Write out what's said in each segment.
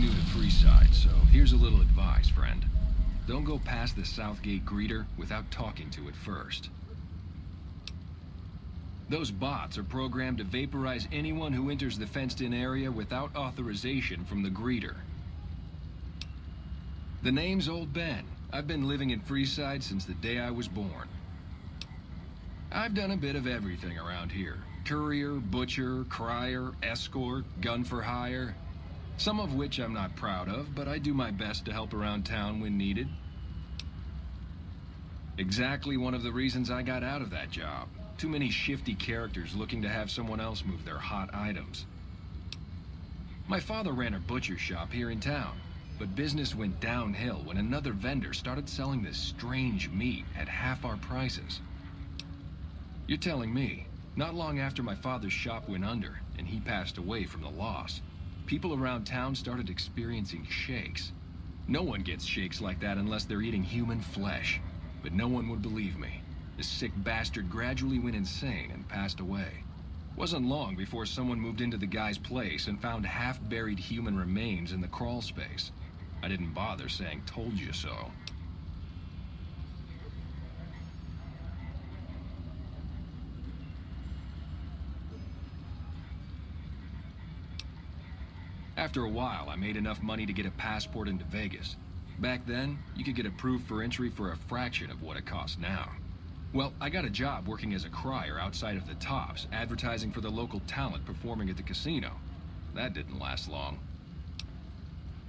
new to Freeside, so here's a little advice, friend. Don't go past the Southgate greeter without talking to it first. Those bots are programmed to vaporize anyone who enters the fenced-in area without authorization from the greeter. The name's Old Ben. I've been living in Freeside since the day I was born. I've done a bit of everything around here. Courier, butcher, crier, escort, gun for hire. Some of which I'm not proud of, but I do my best to help around town when needed. Exactly one of the reasons I got out of that job. Too many shifty characters looking to have someone else move their hot items. My father ran a butcher shop here in town, but business went downhill when another vendor started selling this strange meat at half our prices. You're telling me, not long after my father's shop went under and he passed away from the loss, people around town started experiencing shakes. No one gets shakes like that unless they're eating human flesh, but no one would believe me. The sick bastard gradually went insane and passed away. Wasn't long before someone moved into the guy's place and found half-buried human remains in the crawl space. I didn't bother saying "told you so." After a while, I made enough money to get a passport into Vegas. Back then, you could get approved for entry for a fraction of what it costs now. Well, I got a job working as a crier outside of the Tops, advertising for the local talent performing at the casino. That didn't last long.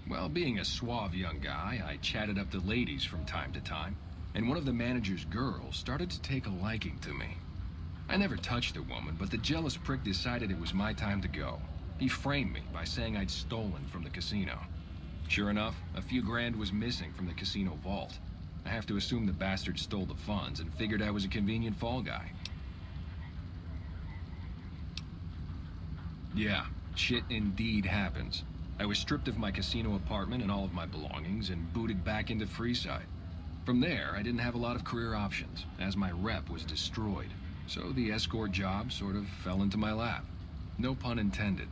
Well, being a suave young guy, I chatted up the ladies from time to time, and one of the manager's girls started to take a liking to me. I never touched the woman, but the jealous prick decided it was my time to go. He framed me by saying I'd stolen from the casino. Sure enough, a few grand was missing from the casino vault. I have to assume the bastard stole the funds and figured I was a convenient fall guy. Yeah, shit indeed happens. I was stripped of my casino apartment and all of my belongings and booted back into Freeside. From there, I didn't have a lot of career options, as my rep was destroyed. So the escort job sort of fell into my lap. No pun intended.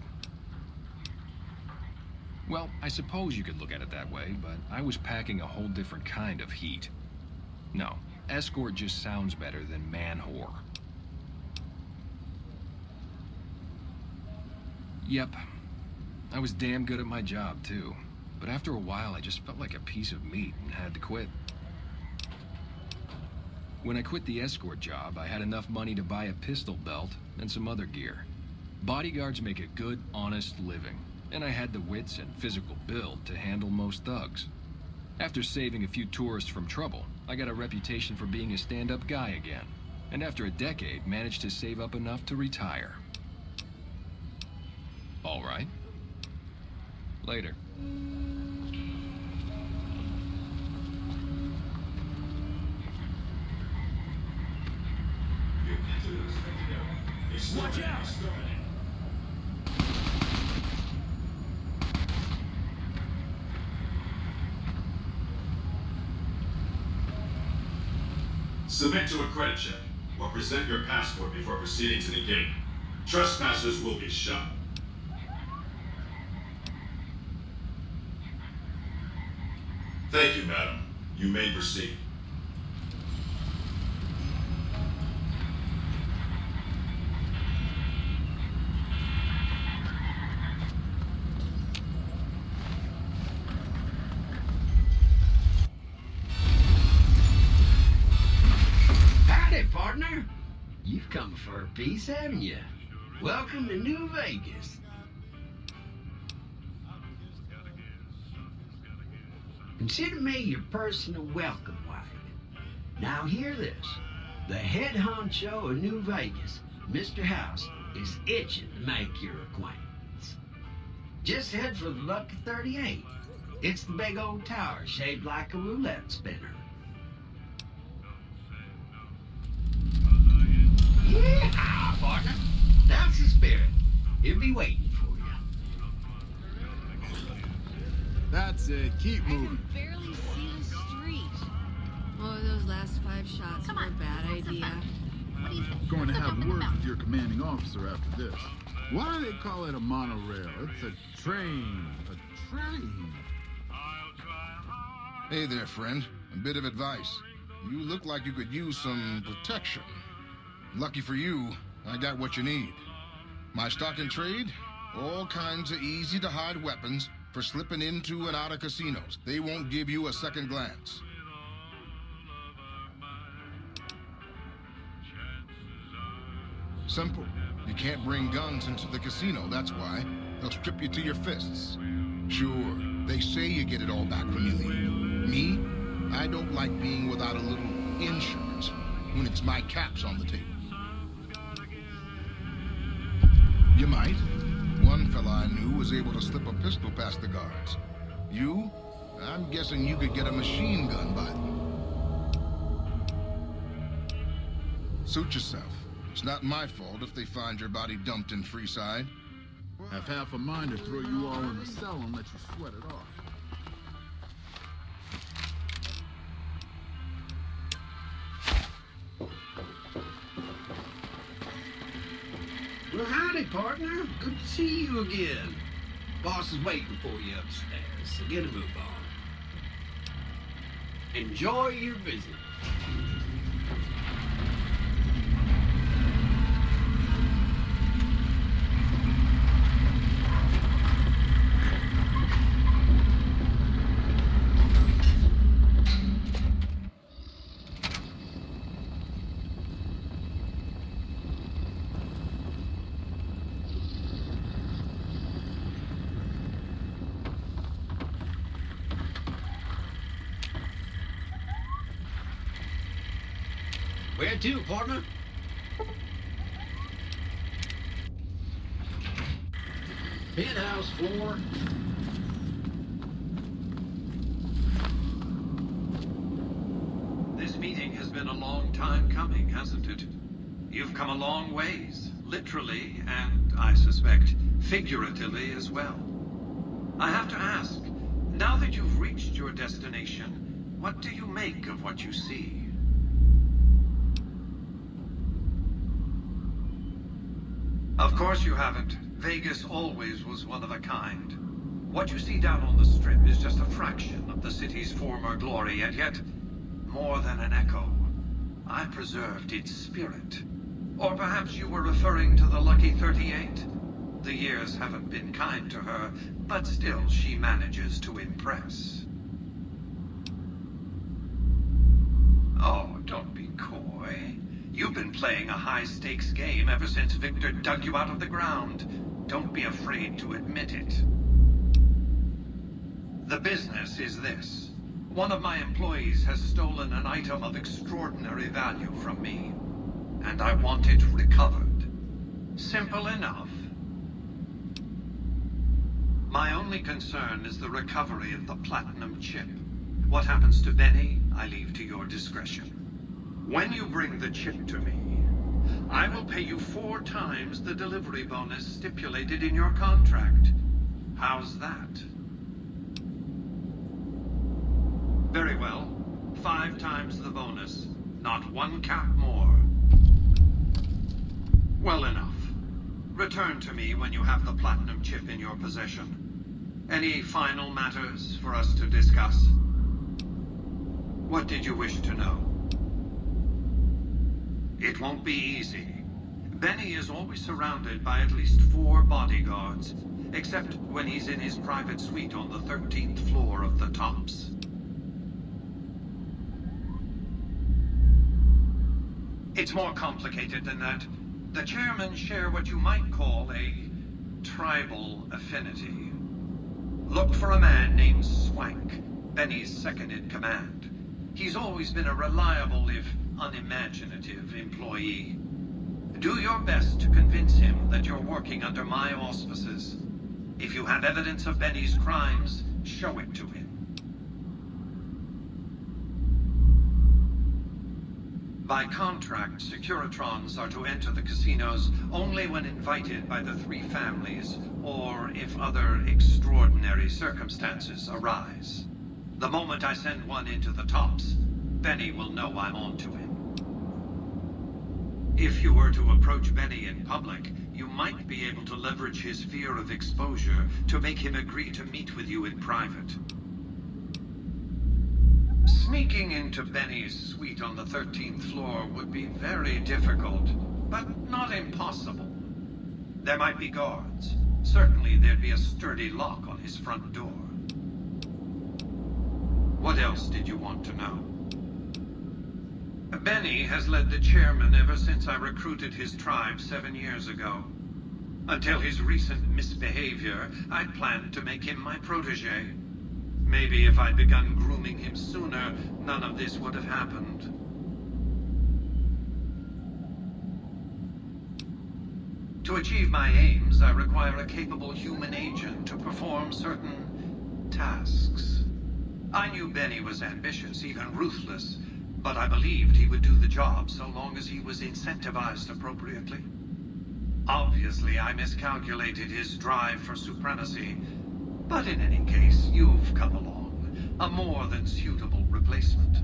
Well, I suppose you could look at it that way, but I was packing a whole different kind of heat. No, escort just sounds better than man-whore. Yep, I was damn good at my job, too. But after a while, I just felt like a piece of meat and had to quit. When I quit the escort job, I had enough money to buy a pistol belt and some other gear. Bodyguards make a good, honest living, and I had the wits and physical build to handle most thugs. After saving a few tourists from trouble, I got a reputation for being a stand-up guy again, and after a decade, managed to save up enough to retire. All right. Later. Watch out! Submit to a credit check, or present your passport before proceeding to the gate. Trespassers will be shot. Thank you, madam. You may proceed. Partner, you've come for a piece, haven't you? Welcome to New Vegas. Consider me your personal welcome wagon. Now hear this. The head honcho of New Vegas, Mr. House, is itching to make your acquaintance. Just head for the Lucky 38. It's the big old tower shaped like a roulette spinner. Yeah, partner. That's the spirit. He'll be waiting for you. That's it. Keep I moving. can barely see the street. Oh, those last 5 shots were a bad idea. Going to have word with your commanding officer after this. Why do they call it a monorail? It's a train. A train. Hey there, friend. A bit of advice. You look like you could use some protection. Lucky for you, I got what you need. My stock and trade? All kinds of easy-to-hide weapons for slipping into and out of casinos. They won't give you a second glance. Simple. You can't bring guns into the casino, that's why. They'll strip you to your fists. Sure, they say you get it all back when you leave. Me? I don't like being without a little insurance when it's my caps on the table. You might. One fella I knew was able to slip a pistol past the guards. You? I'm guessing you could get a machine gun by them. Suit yourself. It's not my fault if they find your body dumped in Freeside. Have half a mind to throw you all in a cell and let you sweat it off. Well, howdy, partner. Good to see you again. Boss is waiting for you upstairs, so get a move on. Enjoy your visit. Where to, partner? Penthouse floor. This meeting has been a long time coming, hasn't it? You've come a long ways, literally, and I suspect figuratively as well. I have to ask, now that you've reached your destination, what do you make of what you see? Of course you haven't. Vegas always was one of a kind. What you see down on the Strip is just a fraction of the city's former glory, and yet, more than an echo, I preserved its spirit. Or perhaps you were referring to the Lucky 38. The years haven't been kind to her, but still she manages to impress. Oh, don't be coy. You've been playing a high-stakes game ever since Victor dug you out of the ground. Don't be afraid to admit it. The business is this. One of my employees has stolen an item of extraordinary value from me, and I want it recovered. Simple enough. My only concern is the recovery of the platinum chip. What happens to Benny, I leave to your discretion. When you bring the chip to me, I will pay you 4 times the delivery bonus stipulated in your contract. How's that? Very well. 5 times the bonus. Not 1 cap more. Well enough. Return to me when you have the platinum chip in your possession. Any final matters for us to discuss? What did you wish to know? It won't be easy. Benny is always surrounded by at least 4 bodyguards, except when he's in his private suite on the 13th floor of the Tops. It's more complicated than that. The chairmen share what you might call a tribal affinity. Look for a man named Swank, Benny's second-in-command. He's always been a reliable, if unimaginative, employee. Do your best to convince him that you're working under my auspices. If you have evidence of Benny's crimes, show it to him. By contract, Securitrons are to enter the casinos only when invited by the 3 families, or if other extraordinary circumstances arise. The moment I send one into the Tops, Benny will know I'm on to him. If you were to approach Benny in public, you might be able to leverage his fear of exposure to make him agree to meet with you in private. Sneaking into Benny's suite on the 13th floor would be very difficult, but not impossible. There might be guards. Certainly there'd be a sturdy lock on his front door. What else did you want to know? Benny has led the chairman ever since I recruited his tribe 7 years ago. Until his recent misbehavior, I'd planned to make him my protege. Maybe if I'd begun grooming him sooner, none of this would have happened. To achieve my aims, I require a capable human agent to perform certain tasks. I knew Benny was ambitious, even ruthless, but I believed he would do the job so long as he was incentivized appropriately. Obviously, I miscalculated his drive for supremacy, but in any case, you've come along, a more than suitable replacement.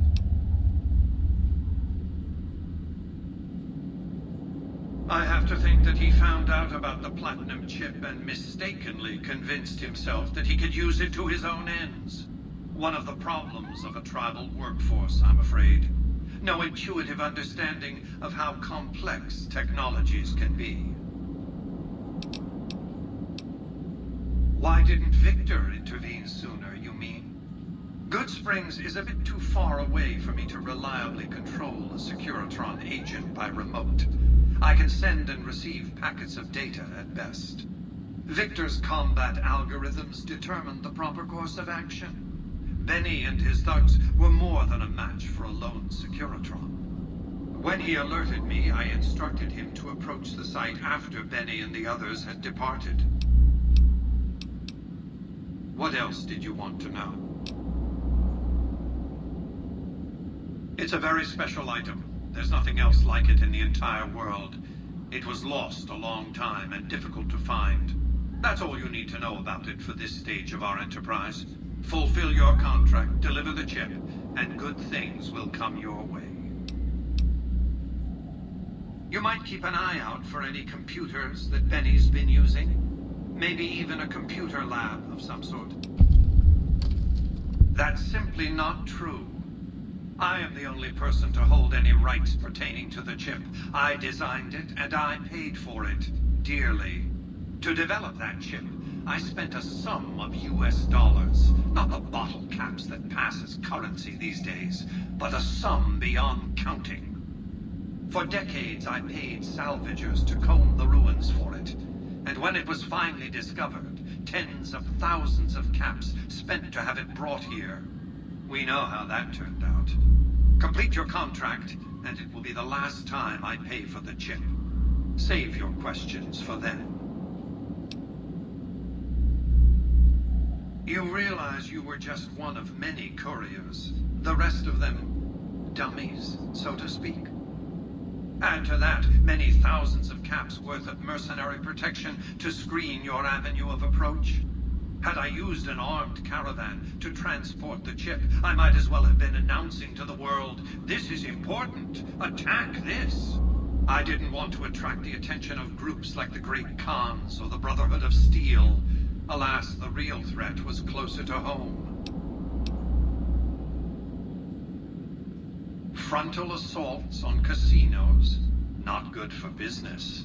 I have to think that he found out about the platinum chip and mistakenly convinced himself that he could use it to his own ends. One of the problems of a tribal workforce, I'm afraid. No intuitive understanding of how complex technologies can be. Why didn't Victor intervene sooner, you mean? Goodsprings is a bit too far away for me to reliably control a Securitron agent by remote. I can send and receive packets of data at best. Victor's combat algorithms determined the proper course of action. Benny and his thugs were more than a match for a lone Securitron. When he alerted me, I instructed him to approach the site after Benny and the others had departed. What else did you want to know? It's a very special item. There's nothing else like it in the entire world. It was lost a long time and difficult to find. That's all you need to know about it for this stage of our enterprise. Fulfill your contract, deliver the chip, and good things will come your way. You might keep an eye out for any computers that Benny's been using. Maybe even a computer lab of some sort. That's simply not true. I am the only person to hold any rights pertaining to the chip. I designed it, and I paid for it, dearly. To develop that chip, I spent a sum of US dollars. Not the bottle caps that pass as currency these days, but a sum beyond counting. For decades, I paid salvagers to comb the ruins for it. And when it was finally discovered, tens of thousands of caps spent to have it brought here. We know how that turned out. Complete your contract, and it will be the last time I pay for the chip. Save your questions for then. You realize you were just one of many couriers. The rest of them, dummies, so to speak. Add to that many thousands of caps worth of mercenary protection to screen your avenue of approach. Had I used an armed caravan to transport the chip, I might as well have been announcing to the world, this is important, attack this. I didn't want to attract the attention of groups like the Great Khans or the Brotherhood of Steel. Alas, the real threat was closer to home. Frontal assaults on casinos, not good for business.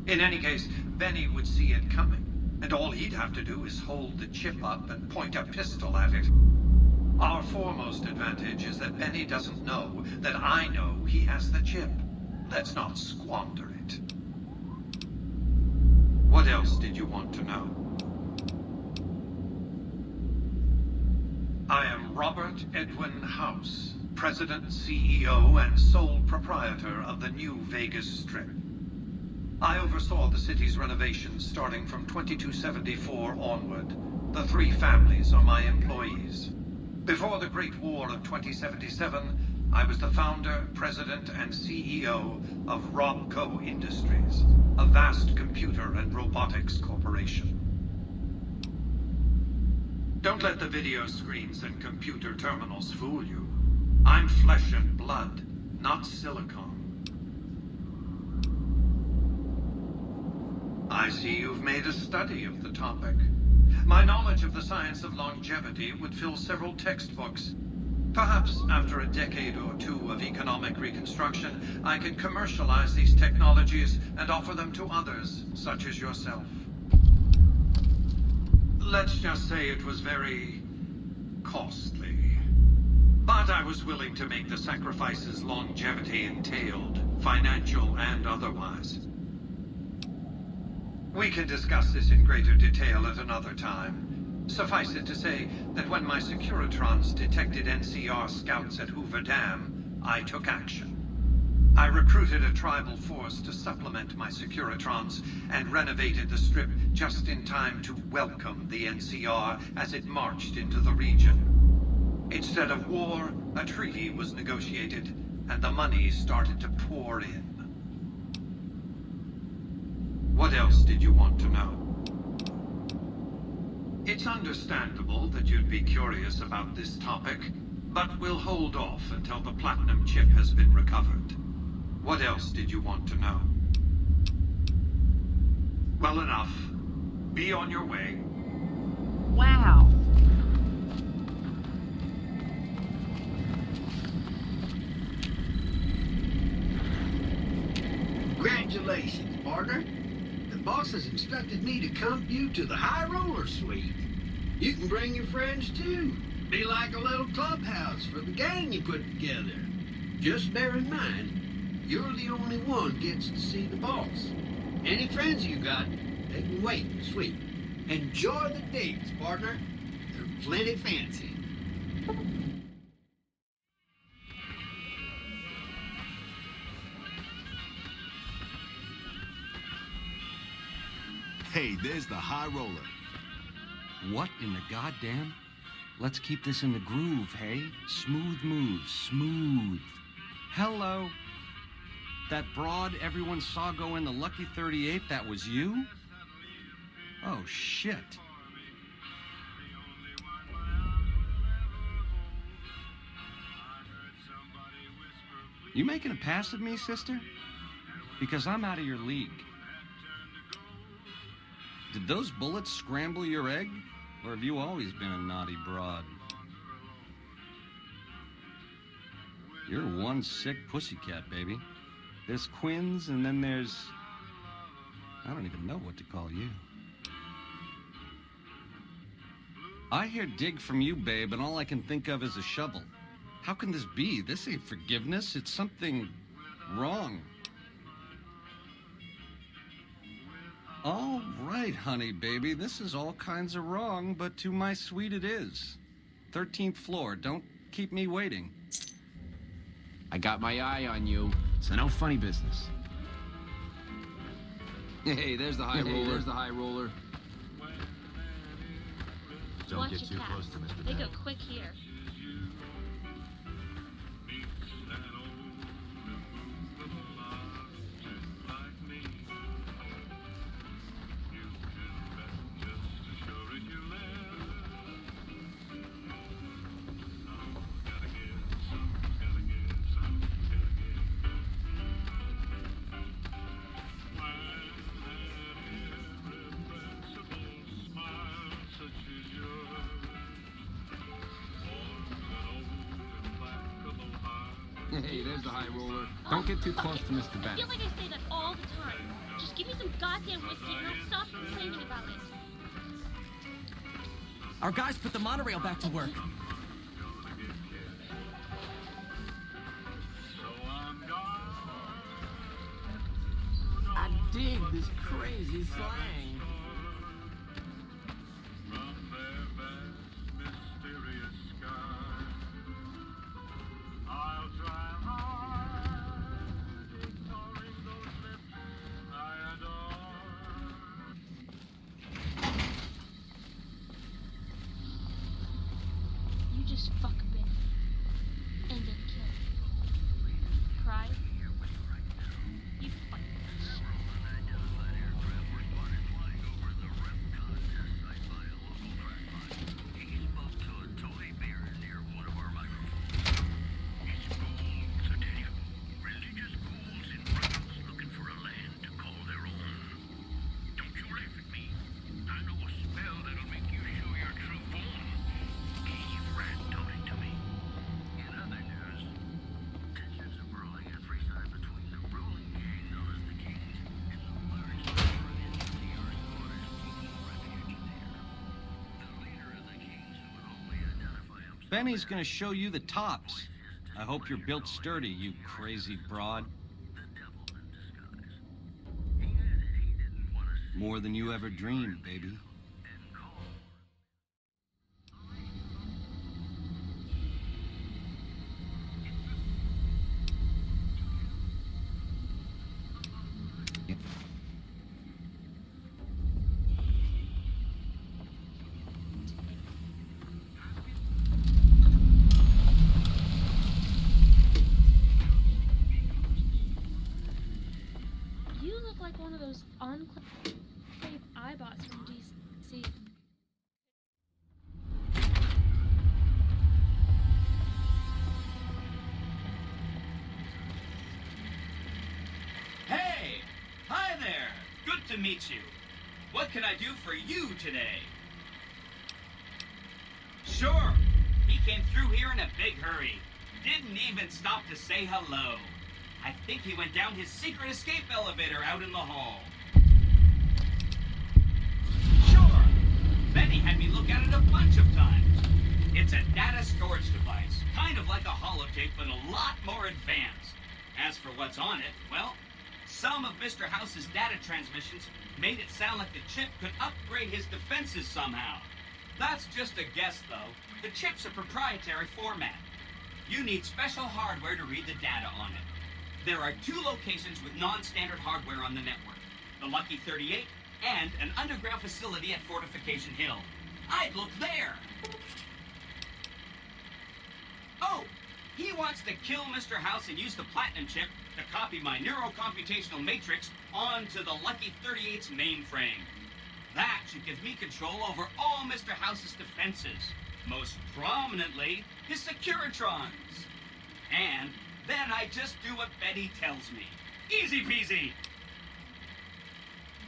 In any case, Benny would see it coming, and all he'd have to do is hold the chip up and point a pistol at it. Our foremost advantage is that Benny doesn't know that I know he has the chip. Let's not squander it. What else did you want to know? I am Robert Edwin House, President, CEO, and sole proprietor of the New Vegas Strip. I oversaw the city's renovations starting from 2274 onward. The three families are my employees. Before the Great War of 2077, I was the founder, president, and CEO of Robco Industries, a vast computer and robotics corporation. Don't let the video screens and computer terminals fool you. I'm flesh and blood, not silicon. I see you've made a study of the topic. My knowledge of the science of longevity would fill several textbooks. Perhaps after a decade or two of economic reconstruction, I could commercialize these technologies and offer them to others, such as yourself. Let's just say it was very costly. But I was willing to make the sacrifices longevity entailed, financial and otherwise. We can discuss this in greater detail at another time. Suffice it to say that when my Securitrons detected NCR scouts at Hoover Dam, I took action. I recruited a tribal force to supplement my Securitrons and renovated the strip just in time to welcome the NCR as it marched into the region. Instead of war, a treaty was negotiated, and the money started to pour in. What else did you want to know? It's understandable that you'd be curious about this topic, but we'll hold off until the platinum chip has been recovered. What else did you want to know? Well, enough. Be on your way. Wow. Congratulations, partner. The boss has instructed me to come you to the High Roller Suite. You can bring your friends too. Be like a little clubhouse for the gang you put together. Just bear in mind, you're the only one gets to see the boss. Any friends you got, they can wait in the suite. Enjoy the digs, partner. They're plenty fancy. Hey, there's the High Roller. What in the goddamn? Let's keep this in the groove, hey? Smooth moves, smooth. Hello? That broad everyone saw go in the Lucky 38, that was you? Oh, shit. You making a pass at me, sister? Because I'm out of your league. Did those bullets scramble your egg? Or have you always been a naughty broad? You're one sick pussycat, baby. There's Quinn's, and then there's... I don't even know what to call you. I hear dig from you, babe, and all I can think of is a shovel. How can this be? This ain't forgiveness. It's something wrong. All right, honey, baby. This is all kinds of wrong, but to my suite it is. 13th floor. Don't keep me waiting. I got my eye on you, so no funny business. Hey, there's the high roller. There's the high roller. Don't Watch get your too cats. close to Mr. They go Dam. quick here. Hey, there's the high roller. Don't get too close to Mr. I Bennett. feel like I say that all the time. Just give me some goddamn whiskey and I'll stop complaining about it. Our guys put the monorail back to work. I dig this crazy slang. You just fuck Benny. And then kill him. Cry. You fucking shit. Benny's gonna show you the tops. I hope you're built sturdy, you crazy broad. More than you ever dreamed, baby. You look like one of those enclave iBots from DC. Hey! Hi there! Good to meet you. What can I do for you today? Sure. He came through here in a big hurry. Didn't even stop to say hello. I think he went down his secret escape elevator out in the hall. Sure. Benny had me look at it a bunch of times. It's a data storage device, kind of like a holotape, but a lot more advanced. As for what's on it, well, some of Mr. House's data transmissions made it sound like the chip could upgrade his defenses somehow. That's just a guess, though. The chip's a proprietary format. You need special hardware to read the data on it. There are 2 locations with non-standard hardware on the network. The Lucky 38 and an underground facility at Fortification Hill. I'd look there! Oh! He wants to kill Mr. House and use the Platinum chip to copy my neurocomputational matrix onto the Lucky 38's mainframe. That should give me control over all Mr. House's defenses. Most prominently, his Securitrons. And then I just do what Betty tells me. Easy peasy!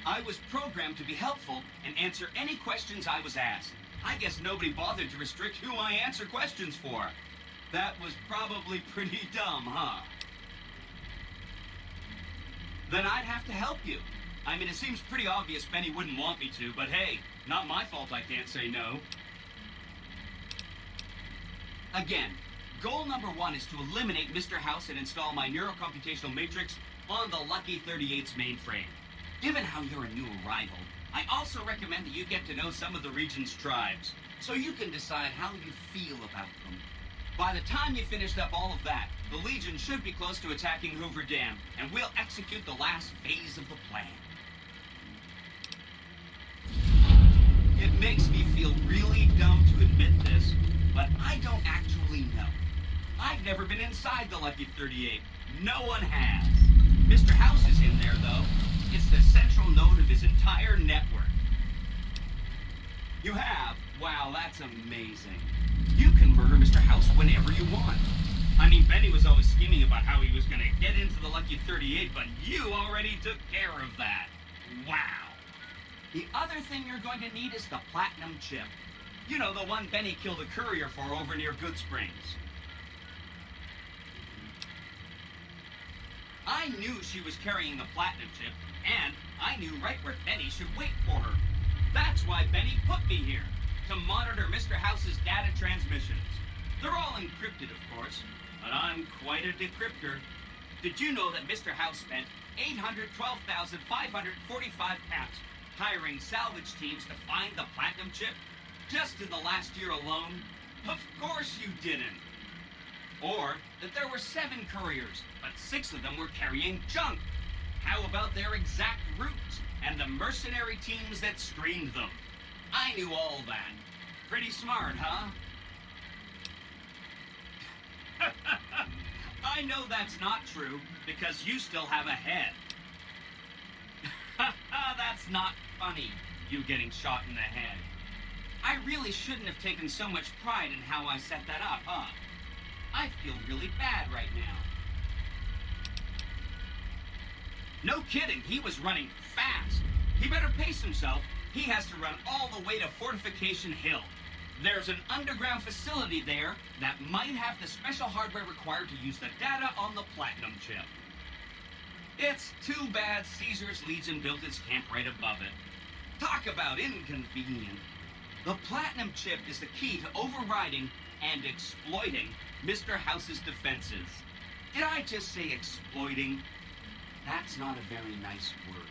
I was programmed to be helpful and answer any questions I was asked. I guess nobody bothered to restrict who I answer questions for. That was probably pretty dumb, huh? Then I'd have to help you. I mean, it seems pretty obvious Benny wouldn't want me to, but hey, not my fault I can't say no. Again, goal number 1 is to eliminate Mr. House and install my neurocomputational matrix on the Lucky 38's mainframe. Given how you're a new arrival, I also recommend that you get to know some of the region's tribes, so you can decide how you feel about them. By the time you finished up all of that, the Legion should be close to attacking Hoover Dam, and we'll execute the last phase of the plan. It makes me feel really dumb to admit this, but I don't actually know. I've never been inside the Lucky 38. No one has. Mr. House is in there, though. It's the central node of his entire network. You have? Wow, that's amazing. You can murder Mr. House whenever you want. I mean, Benny was always scheming about how he was going to get into the Lucky 38, but you already took care of that. Wow. The other thing you're going to need is the Platinum chip. You know, the one Benny killed a courier for over near Good Springs. I knew she was carrying the Platinum chip, and I knew right where Benny should wait for her. That's why Benny put me here, to monitor Mr. House's data transmissions. They're all encrypted, of course, but I'm quite a decryptor. Did you know that Mr. House spent 812,545 caps hiring salvage teams to find the Platinum chip? Just in the last year alone? Of course you didn't. Or that there were 7 couriers, but 6 of them were carrying junk. How about their exact routes and the mercenary teams that screened them? I knew all that. Pretty smart, huh? I know that's not true, because you still have a head. That's not funny, you getting shot in the head. I really shouldn't have taken so much pride in how I set that up, huh? I feel really bad right now. No kidding, he was running fast. He better pace himself. He has to run all the way to Fortification Hill. There's an underground facility there that might have the special hardware required to use the data on the Platinum chip. It's too bad Caesar's Legion built its camp right above it. Talk about inconvenient. The Platinum chip is the key to overriding and exploiting Mr. House's defenses. Did I just say exploiting? That's not a very nice word.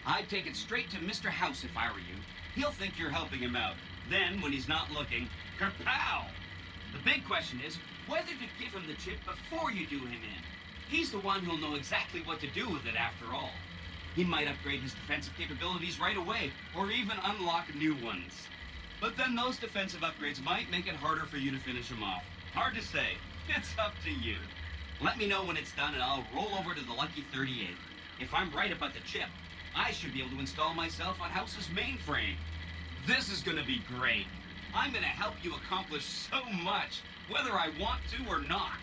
I'd take it straight to Mr. House if I were you. He'll think you're helping him out. Then, when he's not looking, kerpow! The big question is whether to give him the chip before you do him in. He's the one who'll know exactly what to do with it after all. He might upgrade his defensive capabilities right away, or even unlock new ones. But then those defensive upgrades might make it harder for you to finish him off. Hard to say. It's up to you. Let me know when it's done and I'll roll over to the Lucky 38. If I'm right about the chip, I should be able to install myself on House's mainframe. This is gonna be great. I'm gonna help you accomplish so much, whether I want to or not.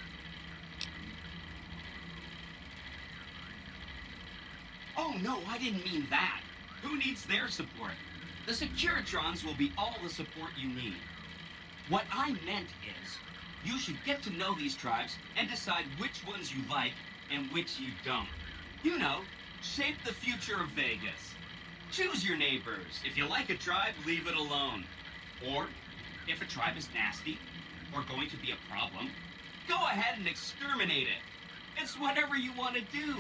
Oh no, I didn't mean that. Who needs their support? The Securitrons will be all the support you need. What I meant is, you should get to know these tribes and decide which ones you like and which you don't. You know, shape the future of Vegas. Choose your neighbors. If you like a tribe, leave it alone. Or, if a tribe is nasty or going to be a problem, go ahead and exterminate it. It's whatever you want to do.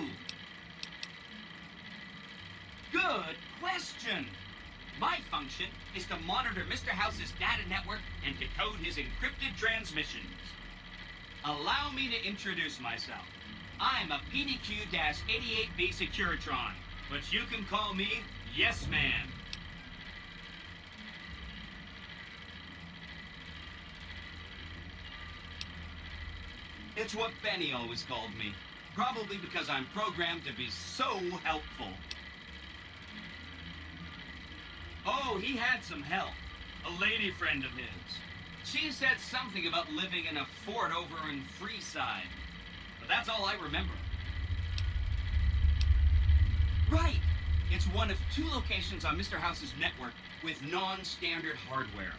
Good question. My function is to monitor Mr. House's data network and decode his encrypted transmissions. Allow me to introduce myself. I'm a PDQ-88B Securitron, but you can call me Yes Man. It's what Benny always called me, probably because I'm programmed to be so helpful. Oh, he had some help. A lady friend of his. She said something about living in a fort over in Freeside. But that's all I remember. Right! It's one of 2 locations on Mr. House's network with non-standard hardware.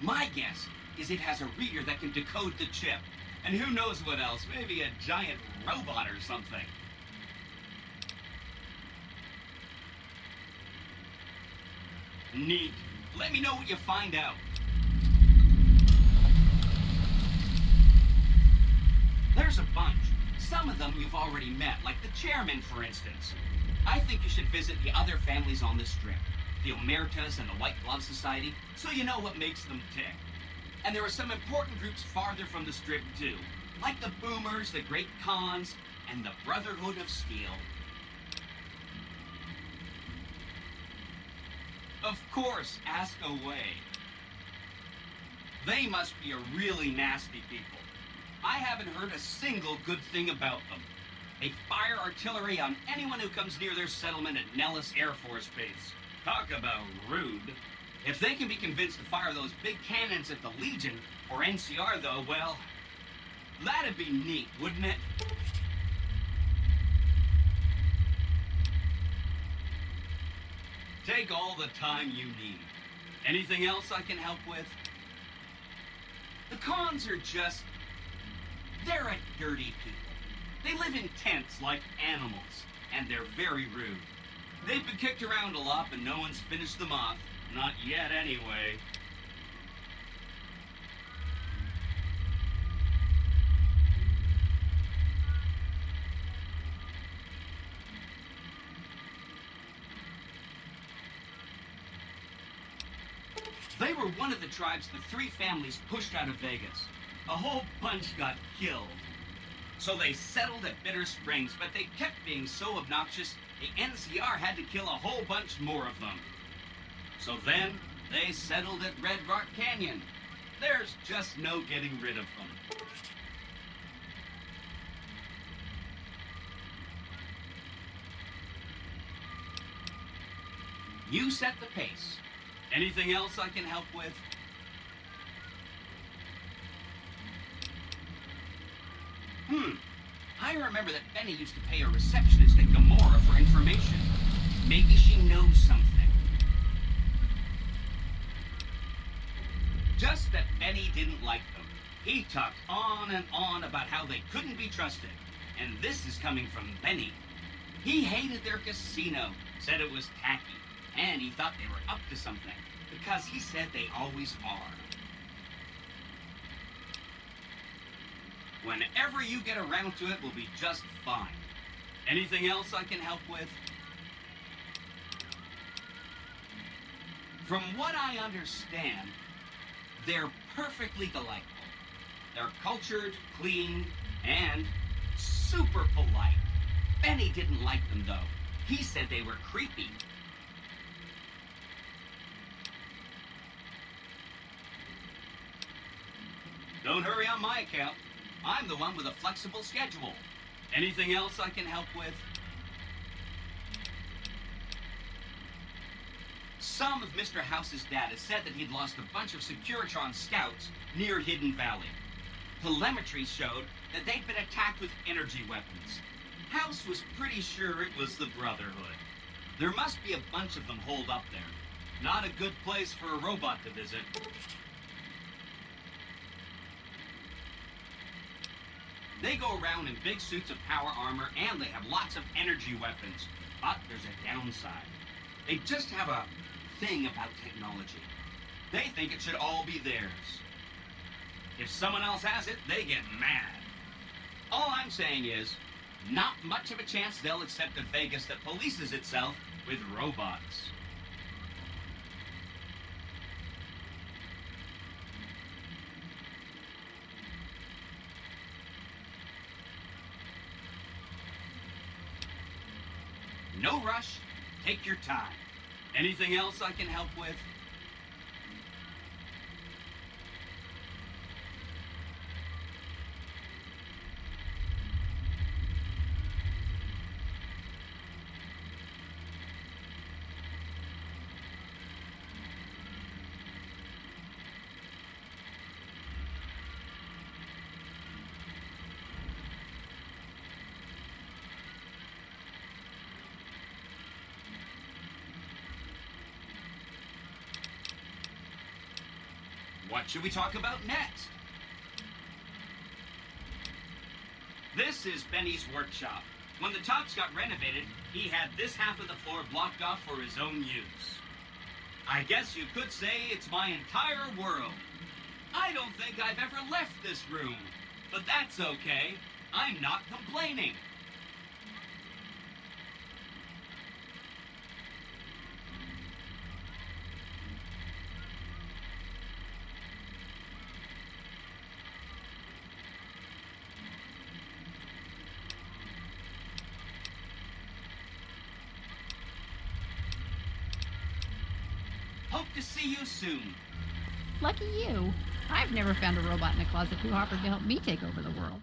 My guess is it has a reader that can decode the chip. And who knows what else? Maybe a giant robot or something. Neat. Let me know what you find out. There's a bunch. Some of them you've already met, like the chairman, for instance. I think you should visit the other families on the strip, the Omertas and the White Glove Society, so you know what makes them tick. And there are some important groups farther from the strip, too, like the Boomers, the Great Khans, and the Brotherhood of Steel. Of course, ask away. They must be a really nasty people. I haven't heard a single good thing about them. They fire artillery on anyone who comes near their settlement at Nellis Air Force Base. Talk about rude. If they can be convinced to fire those big cannons at the Legion, or NCR though, well, that'd be neat, wouldn't it? Take all the time you need. Anything else I can help with? The Khans are just... they're a dirty people. They live in tents like animals, and they're very rude. They've been kicked around a lot, but no one's finished them off. Not yet, anyway. They were one of the tribes the 3 families pushed out of Vegas. A whole bunch got killed. So they settled at Bitter Springs, but they kept being so obnoxious, the NCR had to kill a whole bunch more of them. So then, they settled at Red Rock Canyon. There's just no getting rid of them. You set the pace. Anything else I can help with? I remember that Benny used to pay a receptionist at Gamora for information. Maybe she knows something. Just that Benny didn't like them. He talked on and on about how they couldn't be trusted. And this is coming from Benny. He hated their casino, said it was tacky, And he thought they were up to something, because he said they always are. Whenever you get around to it, we'll be just fine. Anything else I can help with? From what I understand, they're perfectly delightful. They're cultured, clean, and super polite. Benny didn't like them, though. He said they were creepy. Don't hurry on my account. I'm the one with a flexible schedule. Anything else I can help with? Some of Mr. House's data said that he'd lost a bunch of Securitron scouts near Hidden Valley. Telemetry showed that they'd been attacked with energy weapons. House was pretty sure it was the Brotherhood. There must be a bunch of them holed up there. Not a good place for a robot to visit. They go around in big suits of power armor, and they have lots of energy weapons. But there's a downside. They just have a thing about technology. They think it should all be theirs. If someone else has it, they get mad. All I'm saying is, not much of a chance they'll accept a Vegas that polices itself with robots. No rush. Take your time. Anything else I can help with? What should we talk about next? This is Benny's workshop. When the tops got renovated, he had this half of the floor blocked off for his own use. I guess you could say it's my entire world. I don't think I've ever left this room, but that's okay. I'm not complaining. Hope to see you soon. Lucky you. I've never found a robot in a closet who offered to help me take over the world.